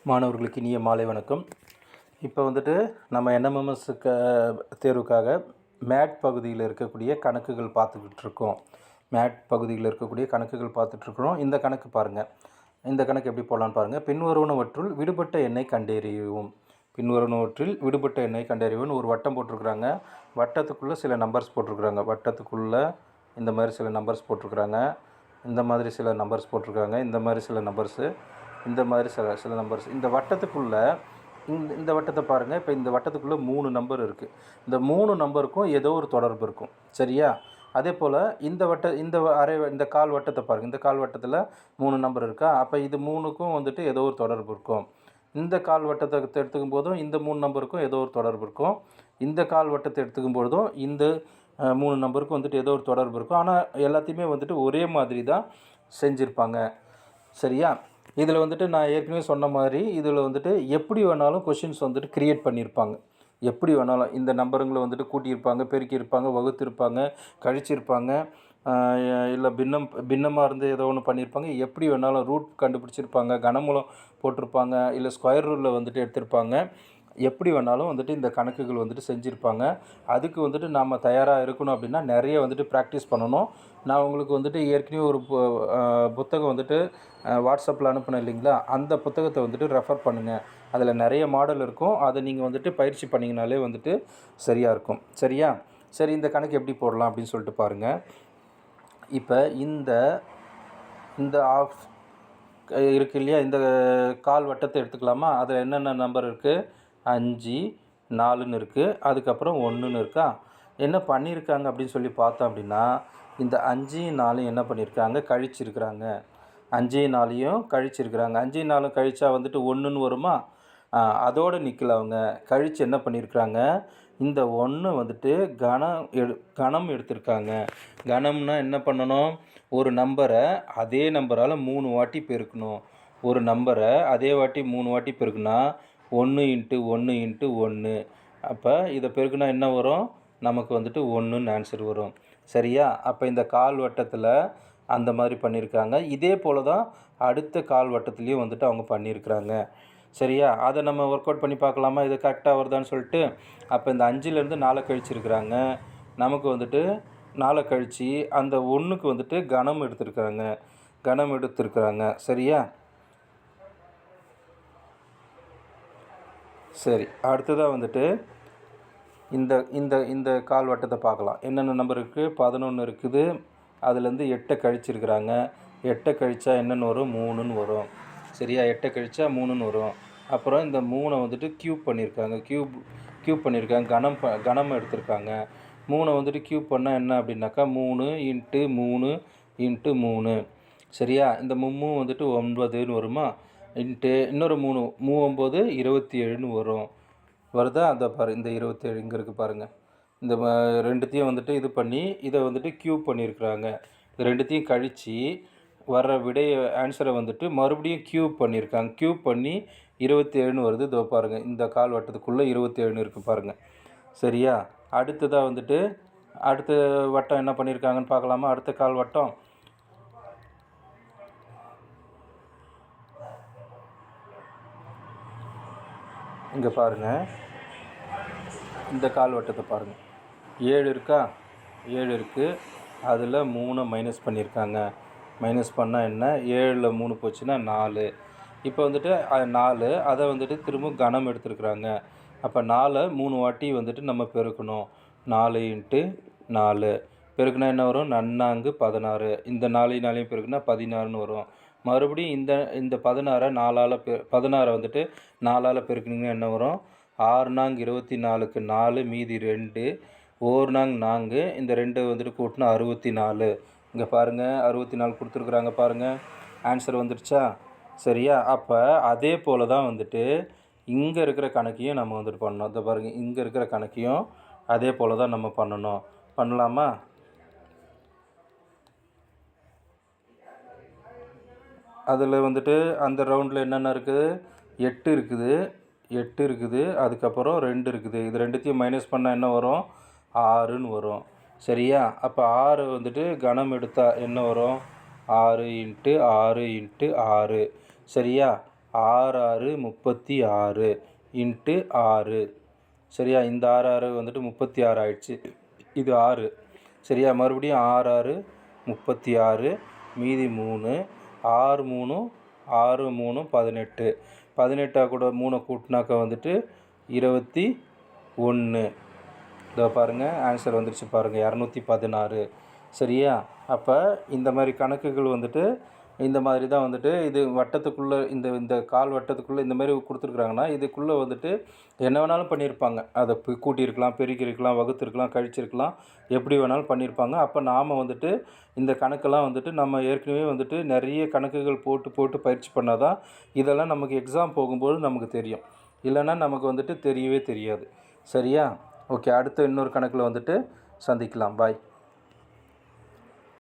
மாணவர்களுக்கு இனிய மாலை வணக்கம். இப்போ வந்துட்டு நம்ம என்எம்எம்எஸ் தேர்வுக்காக மேட் பகுதியில் இருக்கக்கூடிய கணக்குகள் பார்த்துக்கிட்டு இருக்கோம். இந்த கணக்கு பாருங்கள். இந்த கணக்கு எப்படி போடலான்னு பாருங்கள். பின்வருவனவற்றுள் விடுபட்ட எண்ணை கண்டறியவும். ஒரு வட்டம் போட்டிருக்கிறாங்க. வட்டத்துக்குள்ளே சில நம்பர்ஸ் போட்டிருக்கிறாங்க. இந்த மாதிரி சில நம்பர்ஸ் போட்டிருக்கிறாங்க. இந்த மாதிரி சில நம்பர்ஸ் இந்த வட்டத்துக்குள்ளே இந்த வட்டத்தை பாருங்கள். இப்போ இந்த வட்டத்துக்குள்ளே 3 நம்பர் இருக்குது. இந்த 3 நம்பருக்கும் ஏதோ ஒரு தொடர்பு இருக்கும். சரியா? அதே போல் இந்த கால் வட்டத்தை பாருங்கள். இந்த கால் வட்டத்தில் 3 நம்பர் இருக்கா? அப்போ இது 3க்கும் வந்துட்டு ஏதோ ஒரு தொடர்பு இருக்கும். இந்த கால் வட்டத்தை எடுத்துக்கும் போதும் இந்த 3 நம்பருக்கும் ஏதோ ஒரு தொடர்பு இருக்கும். இந்த கால் வட்டத்தை எடுத்துக்கும் பொழுதும் இந்த 3 நம்பருக்கும் வந்துட்டு ஏதோ ஒரு தொடர்பு இருக்கும். ஆனால் எல்லாத்தையுமே வந்துட்டு ஒரே மாதிரி தான் செஞ்சுருப்பாங்க. சரியா? இதில் வந்துட்டு நான் ஏற்கனவே சொன்ன மாதிரி இதில் வந்துட்டு எப்படி வேணாலும் கொஷின்ஸ் வந்துட்டு க்ரியேட் பண்ணியிருப்பாங்க. எப்படி வேணாலும் இந்த நம்பருங்களை வந்துட்டு கூட்டியிருப்பாங்க, பெருக்கியிருப்பாங்க, வகுத்திருப்பாங்க, கழிச்சிருப்பாங்க, இல்லை பின்னமாக இருந்து ஏதோ ஒன்று பண்ணியிருப்பாங்க. எப்படி வேணாலும் ரூட் கண்டுபிடிச்சிருப்பாங்க, கனமூலம் போட்டிருப்பாங்க, இல்லை ஸ்கொயர் ரூலில் வந்துட்டு எடுத்திருப்பாங்க. எப்படி வேணாலும் வந்துட்டு இந்த கணக்குகள் வந்துட்டு செஞ்சுருப்பாங்க. அதுக்கு வந்துட்டு நாம் தயாராக இருக்கணும் அப்படின்னா நிறைய வந்துட்டு ப்ராக்டிஸ் பண்ணணும். நான் உங்களுக்கு வந்துட்டு ஏற்கனவே ஒரு புத்தகம் வந்துட்டு வாட்ஸ்அப்பில் அனுப்பினேன் இல்லைங்களா? அந்த புத்தகத்தை வந்துட்டு ரெஃபர் பண்ணுங்கள். அதில் நிறைய மாடல் இருக்கும். அதை நீங்கள் வந்துட்டு பயிற்சி பண்ணிங்கனாலே வந்துட்டு சரியாக இருக்கும். சரியா? சரி, இந்த கணக்கு எப்படி போடலாம் அப்படின்னு சொல்லிட்டு பாருங்கள். இப்போ இந்த ஆஃப் இருக்குது இல்லையா? இந்த கால் வட்டத்தை எடுத்துக்கலாமா? அதில் என்னென்ன நம்பர் இருக்குது? 5, 4ன்னு இருக்குது. அதுக்கப்புறம் 1ன்னு இருக்கா? என்ன பண்ணியிருக்காங்க அப்படின்னு சொல்லி பார்த்தோம் அப்படின்னா, இந்த 5, 4 என்ன பண்ணியிருக்காங்க? கழிச்சிருக்கிறாங்க. 5, 4 கழிச்சிருக்கிறாங்க. 5, 4 கழிச்சா வந்துட்டு 1ன்னு வருமா? அதோடு நிற்கல. அவங்க கழித்து என்ன பண்ணியிருக்கிறாங்க? இந்த 1 வந்துட்டு கணம் எடுத்திருக்காங்க. கணம்னா என்ன பண்ணணும்? ஒரு நம்பரை அதே நம்பரால் 3 வாட்டி பெருக்கணும். ஒரு நம்பரை அதே வாட்டி 3 வாட்டி பெருக்குனா 1 × 1 × 1. அப்போ இதை பெருக்குனா என்ன வரும்? நமக்கு வந்துட்டு 1ன்னு ஆன்சர் வரும். சரியா? அப்போ இந்த கால் வட்டத்தில் அந்த மாதிரி பண்ணியிருக்காங்க. இதே போல் தான் அடுத்த கால் வட்டத்துலேயும் வந்துட்டு அவங்க பண்ணியிருக்கிறாங்க. சரியா? அதை நம்ம ஒர்க் அவுட் பண்ணி பார்க்கலாமா? இது கரெக்டாக வருதான்னு சொல்லிட்டு. அப்போ இந்த 5லேருந்து 4 கழிச்சிருக்கிறாங்க. நமக்கு வந்துட்டு 4 கழித்து அந்த 1க்கு வந்துட்டு கணம் எடுத்திருக்கிறாங்க. சரியா? சரி, அடுத்ததாக வந்துட்டு இந்த கால் வட்டத்தை பார்க்கலாம். என்னென்ன நம்பர் இருக்குது? 11 இருக்குது. அதுலேருந்து 8 கழிச்சிருக்கிறாங்க. 8 கழிச்சா என்னென்னு வரும்? 3ன்னு வரும். சரியா? 8 கழிச்சா 3ன்னு வரும். அப்புறம் இந்த 3 வந்துட்டு க்யூப் பண்ணியிருக்காங்க. கணம் எடுத்திருக்காங்க. 3 வந்துட்டு க்யூப் பண்ணால் என்ன அப்படின்னாக்கா 3 × 3 × 3. சரியா? இந்த 3 வந்துட்டு 9ன்னு வருமா? இன்னொரு 3 9 27ன்னு வரும். வருதா? அந்த பாரு, இந்த 27 இங்கே இருக்குது பாருங்கள். இந்த ரெண்டுத்தையும் வந்துட்டு இது பண்ணி இதை வந்துட்டு க்யூப் பண்ணியிருக்கிறாங்க. இது ரெண்டுத்தையும் கழித்து வர்ற ஆன்சரை வந்துட்டு மறுபடியும் க்யூப் பண்ணியிருக்காங்க. க்யூப் பண்ணி 27ன்னு வருது. இதோ பாருங்கள், இந்த கால் வட்டத்துக்குள்ளே 27ன்னு இருக்குது பாருங்கள். சரியா? அடுத்ததாக வந்துட்டு அடுத்த வட்டம் என்ன பண்ணியிருக்காங்கன்னு பார்க்கலாமா? அடுத்த கால் வட்டம் இங்கே பாருங்கள். இந்த கால் வட்டத்தை பாருங்கள். 7 இருக்கா? 7 இருக்குது. அதில் 3 மைனஸ் பண்ணியிருக்காங்க. மைனஸ் பண்ணால் என்ன? 7ல் 3 போச்சுன்னா 4. இப்போ வந்துட்டு 4 அதை வந்துட்டு திரும்ப கணம் எடுத்துருக்குறாங்க. அப்போ 4 3 வாட்டி வந்துட்டு நம்ம பெருக்கணும். 4 × 4 பெருக்குனா என்ன வரும்? 16. இந்த 4 பெருக்குனா 16ன்னு வரும். மறுபடியும் இந்த 16 வந்துட்டு 4ஆல் பெருக்குனிங்கன்னா என்ன வரும்? 6 × 24க்கு 4, மீதி 2, 1 × 4, இந்த 2 வந்துட்டு கூட்டினா 64. இங்கே பாருங்கள், 64 கொடுத்துருக்குறாங்க பாருங்கள். ஆன்சர் வந்துடுச்சா? சரியா? அப்போ அதே போல் தான் வந்துட்டு இங்கே இருக்கிற கணக்கையும் நம்ம வந்துட்டு பண்ணணும். இதை பாருங்கள், இங்கே இருக்கிற கணக்கையும் அதே போல் தான் நம்ம பண்ணணும். பண்ணலாமா? அதில் வந்துட்டு அந்த ரவுண்டில் என்னென்ன இருக்குது? 8 இருக்குது. அதுக்கப்புறம் 2 இருக்குது. இது ரெண்டுத்தையும் மைனஸ் பண்ணால் என்ன வரும்? 6ன்னு வரும். சரியா? அப்போ 6 வந்துட்டு கணம் எடுத்தால் என்ன வரும்? 6 × 6 × 6. சரியா? 6 6 36 இன்ட்டு 6. சரியா? இந்த 6 6 வந்துட்டு 36 ஆயிடுச்சு. இது 6. சரியா? மறுபடியும் 6 6 36 மீதி 3 6 3 6 3 18. 18 கூட 3 கூட்டினாக்கா வந்துட்டு 21. இதோ பாருங்கள், ஆன்சர் வந்துடுச்சு பாருங்கள், 216. சரியா? அப்போ இந்த மாதிரி கணக்குகள் வந்துட்டு இந்த மாதிரி தான் வந்துட்டு இது வட்டத்துக்குள்ளே இந்த இந்த கால் வட்டத்துக்குள்ளே இந்த மாதிரி கொடுத்துருக்குறாங்கன்னா இதுக்குள்ளே வந்துட்டு என்ன வேணாலும் பண்ணியிருப்பாங்க. அதை கூட்டியிருக்கலாம், பெருக்கியிருக்கலாம், வகுத்திருக்கலாம், கழிச்சிருக்கலாம், எப்படி வேணாலும் பண்ணியிருப்பாங்க. அப்போ நாம் வந்துட்டு இந்த கணக்கெல்லாம் வந்துட்டு நம்ம ஏற்கனவே வந்துட்டு நிறைய கணக்குகள் போட்டு போட்டு பயிற்சி பண்ணால் தான் இதெல்லாம் நமக்கு எக்ஸாம் போகும்போது நமக்கு தெரியும். இல்லைன்னா நமக்கு வந்துட்டு தெரியவே தெரியாது. சரியா? ஓகே, அடுத்த இன்னொரு கணக்கில் வந்துட்டு சந்திக்கலாம். பாய்.